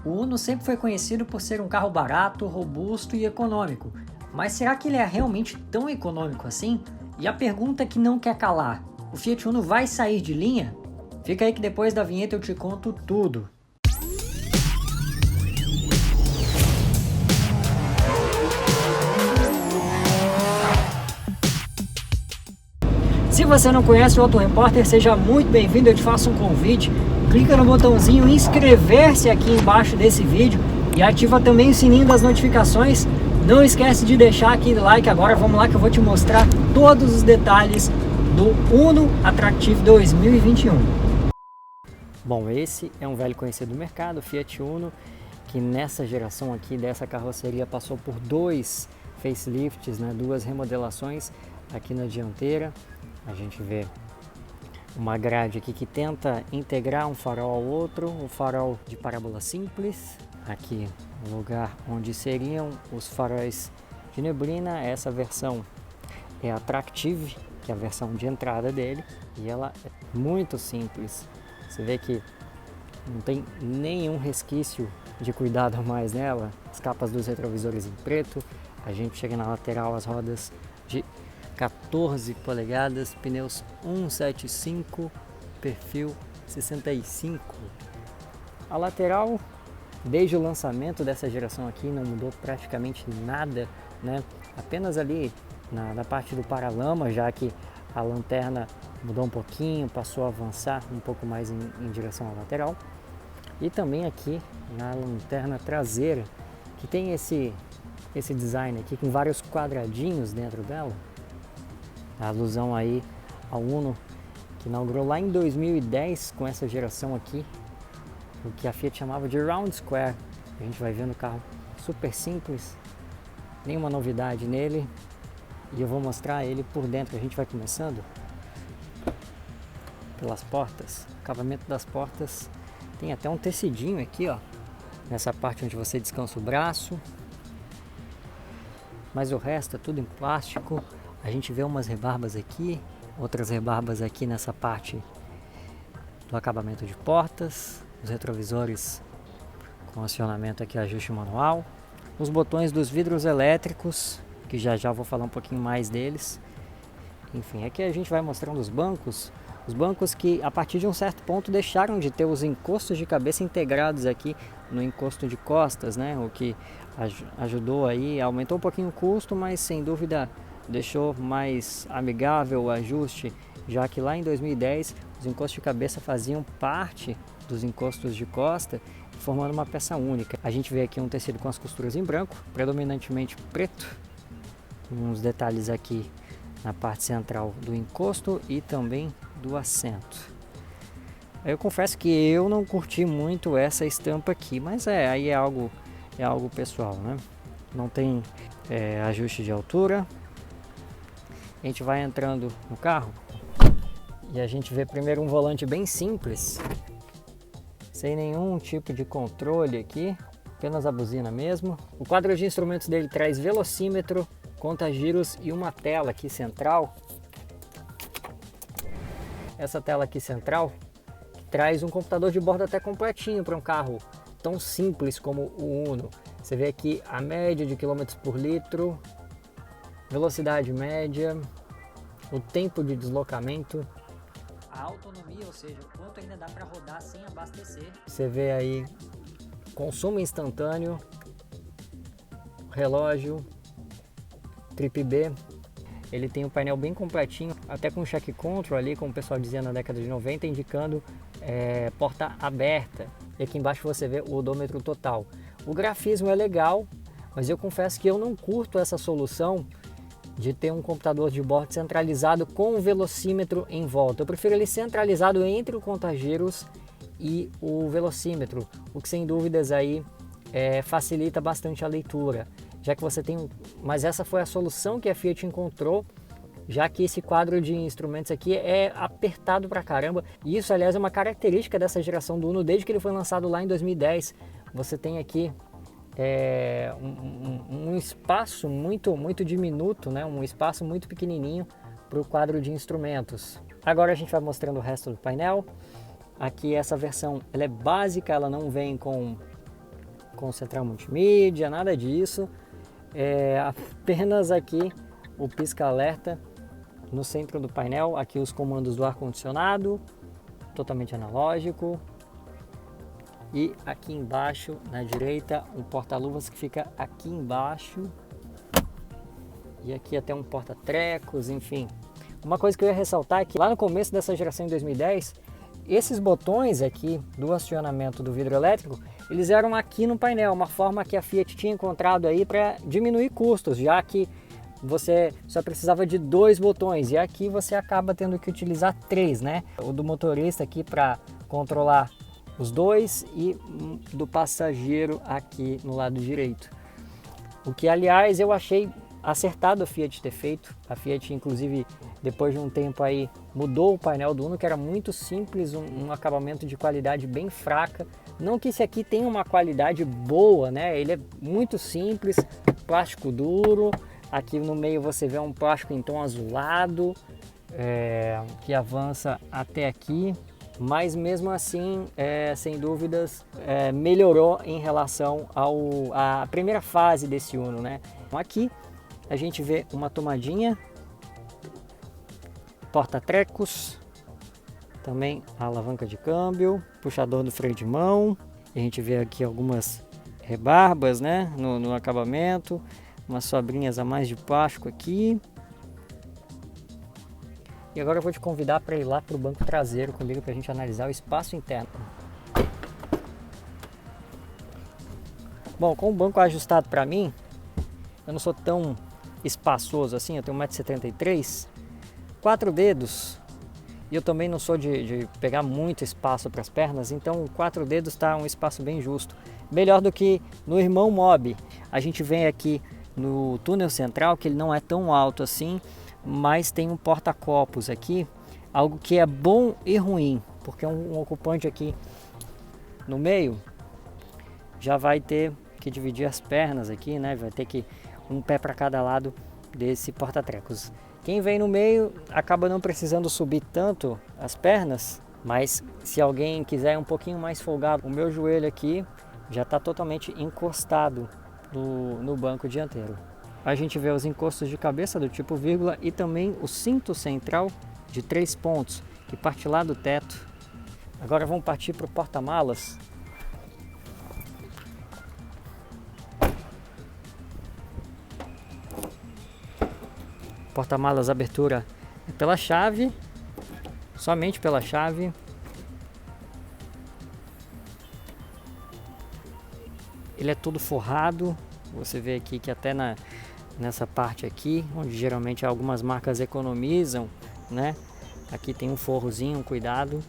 O Uno sempre foi conhecido por ser um carro barato, robusto e econômico, mas será que ele é realmente tão econômico assim? E a pergunta que não quer calar, o Fiat Uno vai sair de linha? Fica aí que depois da vinheta eu te conto tudo. Se você não conhece o Auto Repórter, seja muito bem-vindo, eu te faço um convite. Clica no botãozinho inscrever-se aqui embaixo desse vídeo e ativa também o sininho das notificações. Não esquece de deixar aquele like. Agora vamos lá que eu vou te mostrar todos os detalhes do Uno Attractive 2021. Bom, esse é um velho conhecido do mercado, o Fiat Uno, que nessa geração aqui dessa carroceria passou por dois facelifts, né, duas remodelações aqui na dianteira. A gente vê uma grade aqui que tenta integrar um farol ao outro, um farol de parábola simples, aqui no lugar onde seriam os faróis de neblina. Essa versão é Attractive, que é a versão de entrada dele, e ela é muito simples. Você vê que não tem nenhum resquício de cuidado a mais nela. As capas dos retrovisores em preto, a gente chega na lateral, as rodas de 14 polegadas, pneus 175, perfil 65. A lateral, desde o lançamento dessa geração aqui, não mudou praticamente nada, né? Apenas ali na parte do paralama, já que a lanterna mudou um pouquinho, passou a avançar um pouco mais em direção à lateral. E também aqui na lanterna traseira, que tem esse design aqui com vários quadradinhos dentro dela. A alusão aí ao Uno, que inaugurou lá em 2010 com essa geração aqui, o que a Fiat chamava de Round Square. A gente vai ver no carro super simples, nenhuma novidade nele, e eu vou mostrar ele por dentro. A gente vai começando pelas portas. O acabamento das portas tem até um tecidinho aqui, ó, nessa parte onde você descansa o braço, mas o resto é tudo em plástico. A gente vê umas rebarbas aqui, outras rebarbas aqui nessa parte do acabamento de portas, os retrovisores com acionamento aqui, ajuste manual, os botões dos vidros elétricos, que já vou falar um pouquinho mais deles. Enfim, aqui a gente vai mostrando os bancos que a partir de um certo ponto deixaram de ter os encostos de cabeça integrados aqui no encosto de costas, né? O que ajudou aí, aumentou um pouquinho o custo, mas sem dúvida deixou mais amigável o ajuste, já que lá em 2010 os encostos de cabeça faziam parte dos encostos de costa, formando uma peça única. A gente vê aqui um tecido com as costuras em branco, predominantemente preto, uns detalhes aqui na parte central do encosto e também do assento. Eu confesso que eu não curti muito essa estampa aqui, mas aí é algo pessoal, né? Não tem ajuste de altura. A gente vai entrando no carro e a gente vê primeiro um volante bem simples, sem nenhum tipo de controle aqui, apenas a buzina mesmo. O quadro de instrumentos dele traz velocímetro, conta-giros e uma tela aqui central. Essa tela aqui central que traz um computador de bordo até completinho para um carro tão simples como o Uno. Você vê aqui a média de quilômetros por litro, velocidade média, o tempo de deslocamento, a autonomia, ou seja, quanto ainda dá para rodar sem abastecer. Você vê aí consumo instantâneo, relógio, Trip B. Ele tem um painel bem completinho, até com check control ali, como o pessoal dizia na década de 90, indicando porta aberta. E aqui embaixo você vê o odômetro total. O grafismo é legal, mas eu confesso que eu não curto essa solução de ter um computador de bordo centralizado com o velocímetro em volta. Eu prefiro ele centralizado entre o conta-giros e o velocímetro, o que sem dúvidas aí facilita bastante a leitura, já que você tem mas essa foi a solução que a Fiat encontrou, já que esse quadro de instrumentos aqui é apertado pra caramba, e isso aliás é uma característica dessa geração do Uno desde que ele foi lançado lá em 2010. Você tem aqui um espaço muito diminuto, né? Um espaço muito pequenininho para o quadro de instrumentos. Agora a gente vai mostrando o resto do painel. Aqui essa versão ela é básica, ela não vem com com central multimídia, nada disso. É apenas aqui o pisca-alerta no centro do painel, aqui os comandos do ar-condicionado, totalmente analógico. E aqui embaixo, na direita, um porta-luvas que fica aqui embaixo. E aqui até um porta-trecos, enfim. Uma coisa que eu ia ressaltar é que lá no começo dessa geração em 2010, esses botões aqui do acionamento do vidro elétrico, eles eram aqui no painel, uma forma que a Fiat tinha encontrado aí para diminuir custos, já que você só precisava de 2 botões e aqui você acaba tendo que utilizar 3, né? O do motorista aqui para controlar os 2 e do passageiro aqui no lado direito. O que, aliás, eu achei acertado a Fiat ter feito. A Fiat, inclusive, depois de um tempo aí, mudou o painel do Uno, que era muito simples, um acabamento de qualidade bem fraca. Não que esse aqui tenha uma qualidade boa, né? Ele é muito simples, plástico duro. Aqui no meio você vê um plástico em tom azulado, que avança até aqui. Mas mesmo assim, sem dúvidas, melhorou em relação à primeira fase desse Uno, né? Aqui a gente vê uma tomadinha, porta-trecos, também a alavanca de câmbio, puxador do freio de mão. A gente vê aqui algumas rebarbas, né, no acabamento, umas sobrinhas a mais de plástico aqui. E agora eu vou te convidar para ir lá para o banco traseiro comigo para a gente analisar o espaço interno. Bom, com o banco ajustado para mim, eu não sou tão espaçoso assim, eu tenho 1,73 m, 4 dedos, e eu também não sou de pegar muito espaço para as pernas, então 4 dedos está um espaço bem justo. Melhor do que no irmão Mobi. A gente vem aqui no túnel central, que ele não é tão alto assim, mas tem um porta-copos aqui, algo que é bom e ruim, porque um ocupante aqui no meio já vai ter que dividir as pernas aqui, né? Vai ter que um pé para cada lado desse porta-trecos. Quem vem no meio acaba não precisando subir tanto as pernas, mas se alguém quiser um pouquinho mais folgado, o meu joelho aqui já está totalmente encostado no banco dianteiro. A gente vê os encostos de cabeça do tipo vírgula e também o cinto central de 3 pontos que parte lá do teto. Agora vamos partir para o porta-malas. Porta-malas, abertura é pela chave, somente pela chave. Ele é todo forrado, você vê aqui que até nessa parte aqui, onde geralmente algumas marcas economizam, né? Aqui tem um forrozinho, um cuidado.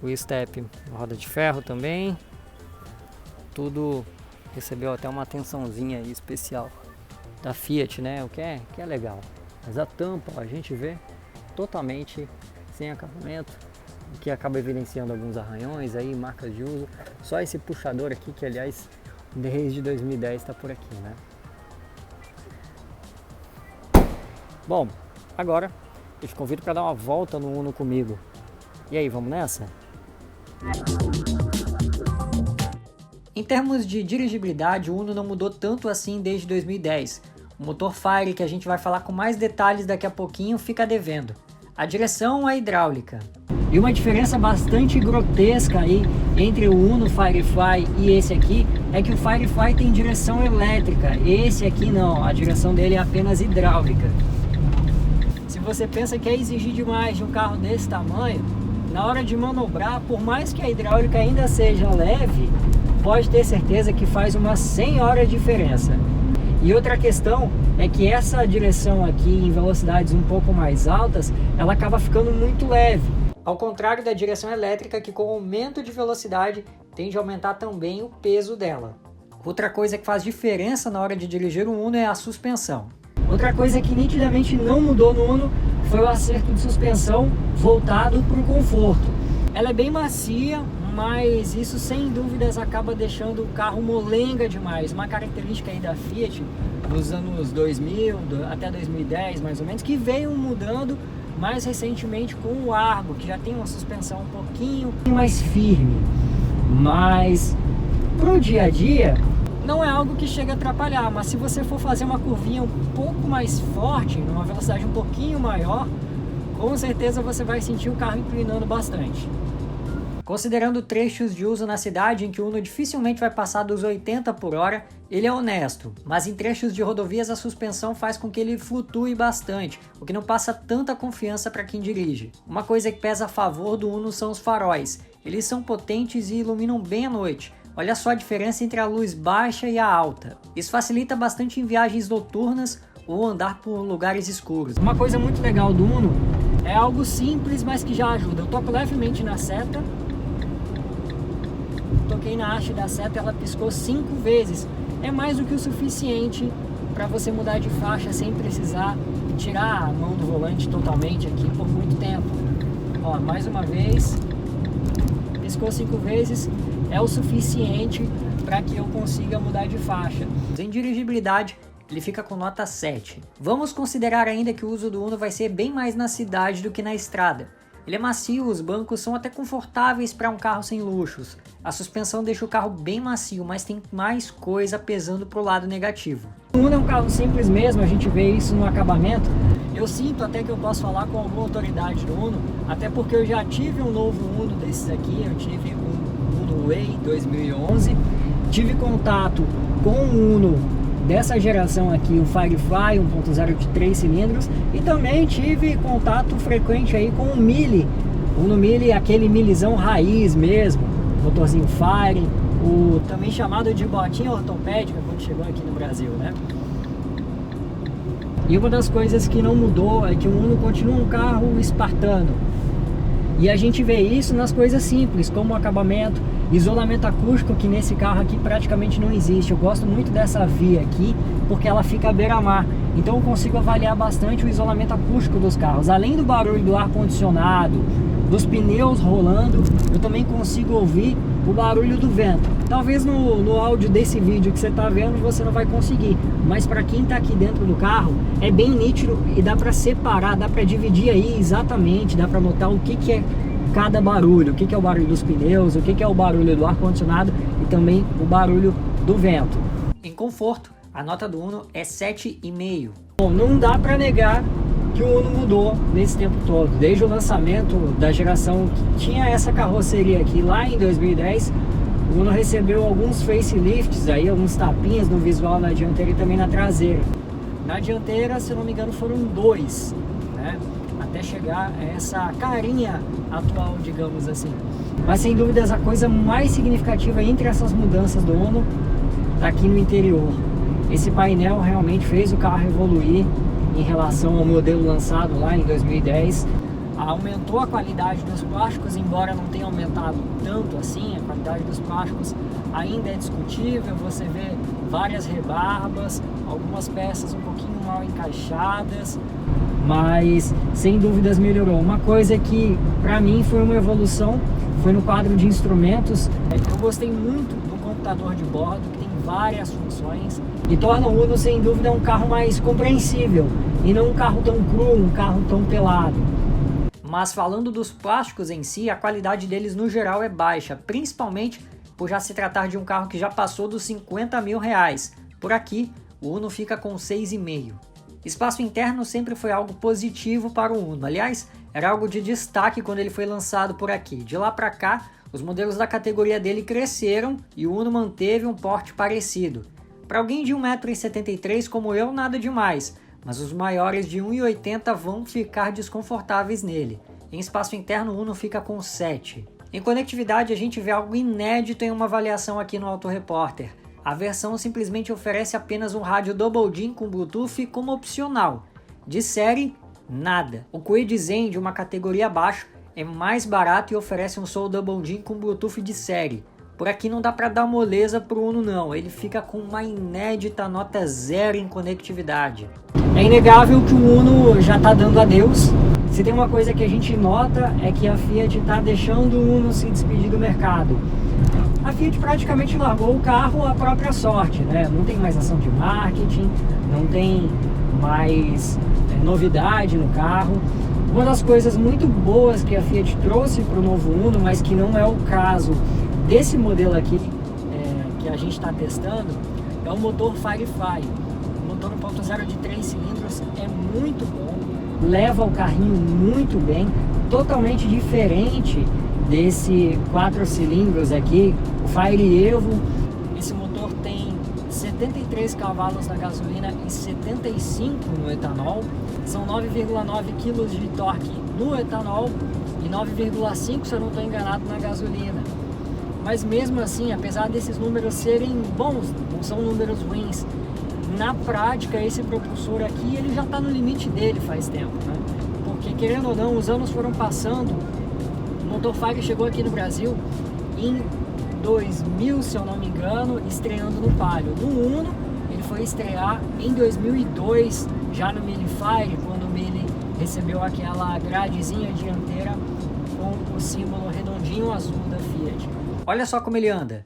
O step, roda de ferro também. Tudo recebeu até uma atençãozinha aí especial da Fiat, né? O que é legal. Mas a tampa, ó, a gente vê totalmente sem acabamento, o que acaba evidenciando alguns arranhões aí, marcas de uso. Só esse puxador aqui, que aliás desde 2010 está por aqui, né? Bom, agora eu te convido para dar uma volta no Uno comigo. E aí, vamos nessa? Em termos de dirigibilidade, o Uno não mudou tanto assim desde 2010. O motor Fire, que a gente vai falar com mais detalhes daqui a pouquinho, fica devendo. A direção é hidráulica. E uma diferença bastante grotesca aí entre o Uno Firefly e esse aqui é que o Firefly tem direção elétrica, esse aqui não, a direção dele é apenas hidráulica. Se você pensa que é exigir demais de um carro desse tamanho, na hora de manobrar, por mais que a hidráulica ainda seja leve, pode ter certeza que faz uma senhora diferença. E outra questão é que essa direção aqui em velocidades um pouco mais altas, ela acaba ficando muito leve. Ao contrário da direção elétrica, que com o aumento de velocidade tende a aumentar também o peso dela. Outra coisa que faz diferença na hora de dirigir o Uno é a suspensão. Outra coisa que nitidamente não mudou no Uno foi o acerto de suspensão voltado para o conforto. Ela é bem macia, mas isso sem dúvidas acaba deixando o carro molenga demais. Uma característica aí da Fiat dos anos 2000 até 2010 mais ou menos, que veio mudando mais recentemente com o Argo, que já tem uma suspensão um pouquinho mais firme. mas pro dia a dia não é algo que chega a atrapalhar. Mas se você for fazer uma curvinha um pouco mais forte, numa velocidade um pouquinho maior, com certeza você vai sentir o carro inclinando bastante. Considerando trechos de uso na cidade em que o Uno dificilmente vai passar dos 80 por hora, ele é honesto, mas em trechos de rodovias a suspensão faz com que ele flutue bastante, o que não passa tanta confiança para quem dirige. Uma coisa que pesa a favor do Uno são os faróis. Eles são potentes e iluminam bem à noite. Olha só a diferença entre a luz baixa e a alta. Isso facilita bastante em viagens noturnas ou andar por lugares escuros. Uma coisa muito legal do Uno é algo simples, mas que já ajuda. Eu toco levemente na seta, toquei na haste da seta, ela piscou 5 vezes. É mais do que o suficiente para você mudar de faixa sem precisar tirar a mão do volante totalmente aqui por muito tempo. Ó, mais uma vez, piscou 5 vezes, é o suficiente para que eu consiga mudar de faixa. Em dirigibilidade, ele fica com nota 7. Vamos considerar ainda que o uso do Uno vai ser bem mais na cidade do que na estrada. Ele é macio, os bancos são até confortáveis para um carro sem luxos. A suspensão deixa o carro bem macio, mas tem mais coisa pesando para o lado negativo. O Uno é um carro simples mesmo, a gente vê isso no acabamento. Eu sinto até que eu posso falar com alguma autoridade do Uno, até porque eu já tive um novo Uno desses aqui, eu tive um Uno Way 2011, tive contato com o Uno dessa geração aqui, o Firefly 1.0 de 3 cilindros, e também tive contato frequente aí com o Mille, Uno Mille, aquele Millezão raiz mesmo, motorzinho Fire, o também chamado de botinha ortopédica quando chegou aqui no Brasil, né? E uma das coisas que não mudou é que o Uno continua um carro espartano. E a gente vê isso nas coisas simples, como o acabamento, isolamento acústico, que nesse carro aqui praticamente não existe. Eu gosto muito dessa via aqui, porque ela fica à beira-mar. Então eu consigo avaliar bastante o isolamento acústico dos carros. Além do barulho do ar-condicionado, dos pneus rolando, eu também consigo ouvir o barulho do vento. Talvez no áudio desse vídeo que você está vendo você não vai conseguir, mas para quem está aqui dentro do carro é bem nítido e dá para separar, dá para dividir aí exatamente, dá para notar o que é cada barulho, o que é o barulho dos pneus, o que é o barulho do ar-condicionado e também o barulho do vento. Em conforto, a nota do Uno é 7,5. Bom, não dá para negar que o Uno mudou nesse tempo todo, desde o lançamento da geração que tinha essa carroceria aqui lá em 2010, o Uno recebeu alguns facelifts, aí, alguns tapinhas no visual na dianteira e também na traseira. Na dianteira, se eu não me engano, foram 2, né? Até chegar a essa carinha atual, digamos assim. Mas sem dúvidas a coisa mais significativa entre essas mudanças do Uno está aqui no interior. Esse painel realmente fez o carro evoluir em relação ao modelo lançado lá em 2010. Aumentou a qualidade dos plásticos, embora não tenha aumentado tanto assim. A qualidade dos plásticos ainda é discutível, você vê várias rebarbas, algumas peças um pouquinho mal encaixadas, mas sem dúvidas melhorou. Uma coisa que para mim foi uma evolução foi no quadro de instrumentos. Eu gostei muito do computador de bordo, que tem várias funções e torna o Uno sem dúvida um carro mais compreensível e não um carro tão cru, um carro tão pelado. Mas falando dos plásticos em si, a qualidade deles no geral é baixa, principalmente por já se tratar de um carro que já passou dos 50 mil reais. Por aqui, o Uno fica com 6,5. Espaço interno sempre foi algo positivo para o Uno, aliás, era algo de destaque quando ele foi lançado por aqui. De lá para cá, os modelos da categoria dele cresceram e o Uno manteve um porte parecido. Para alguém de 1,73 m como eu, nada demais, mas os maiores de 1,80 m vão ficar desconfortáveis nele. Em espaço interno, o Uno fica com 7. Em conectividade, a gente vê algo inédito em uma avaliação aqui no Auto Repórter. A versão simplesmente oferece apenas um rádio Double DIN com Bluetooth como opcional. De série, nada. O Kwid Zen, de uma categoria abaixo, é mais barato e oferece um som Double DIN com Bluetooth de série. Por aqui não dá para dar moleza pro Uno não, ele fica com uma inédita nota 0 em conectividade. É inegável que o Uno já está dando adeus. Se tem uma coisa que a gente nota é que a Fiat está deixando o Uno se despedir do mercado. A Fiat praticamente largou o carro à própria sorte, né? Não tem mais ação de marketing, não tem mais novidade no carro. Uma das coisas muito boas que a Fiat trouxe para o novo Uno, mas que não é o caso desse modelo aqui que a gente está testando é o motor Firefly. O motor 1.0 de 3 cilindros é muito bom, leva o carrinho muito bem, totalmente diferente desse 4 cilindros aqui, o Fire Evo. Esse motor tem 73 cavalos na gasolina e 75 no etanol. São 9,9 kg de torque no etanol e 9,5, se eu não estou enganado, na gasolina. Mas mesmo assim, apesar desses números serem bons, não são números ruins, na prática esse propulsor aqui ele já está no limite dele faz tempo, né? Porque querendo ou não, os anos foram passando. O motor Fire chegou aqui no Brasil em 2000, se eu não me engano, estreando no Palio. No Uno, ele foi estrear em 2002, já no Mille Fire, quando o Mille recebeu aquela gradezinha dianteira com o símbolo redondinho azul da Fiat. Olha só como ele anda.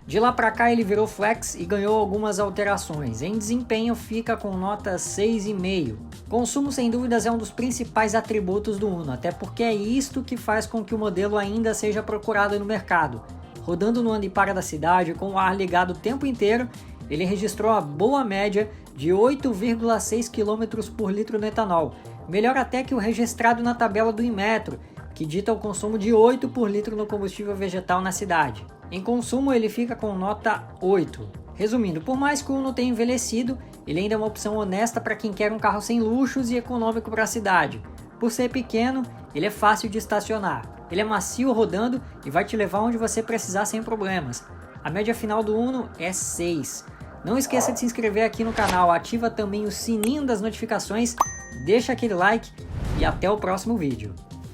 De lá para cá ele virou flex e ganhou algumas alterações. Em desempenho fica com nota 6,5. Consumo sem dúvidas é um dos principais atributos do Uno, até porque é isto que faz com que o modelo ainda seja procurado no mercado. Rodando no anda e para da cidade com o ar ligado o tempo inteiro, ele registrou a boa média de 8,6 km por litro no etanol, melhor até que o registrado na tabela do Inmetro, que dita o consumo de 8 por litro no combustível vegetal na cidade. Em consumo ele fica com nota 8. Resumindo, por mais que o Uno tenha envelhecido, ele ainda é uma opção honesta para quem quer um carro sem luxos e econômico para a cidade. Por ser pequeno, ele é fácil de estacionar. Ele é macio rodando e vai te levar onde você precisar sem problemas. A média final do Uno é 6. Não esqueça de se inscrever aqui no canal, ativa também o sininho das notificações, deixa aquele like e até o próximo vídeo.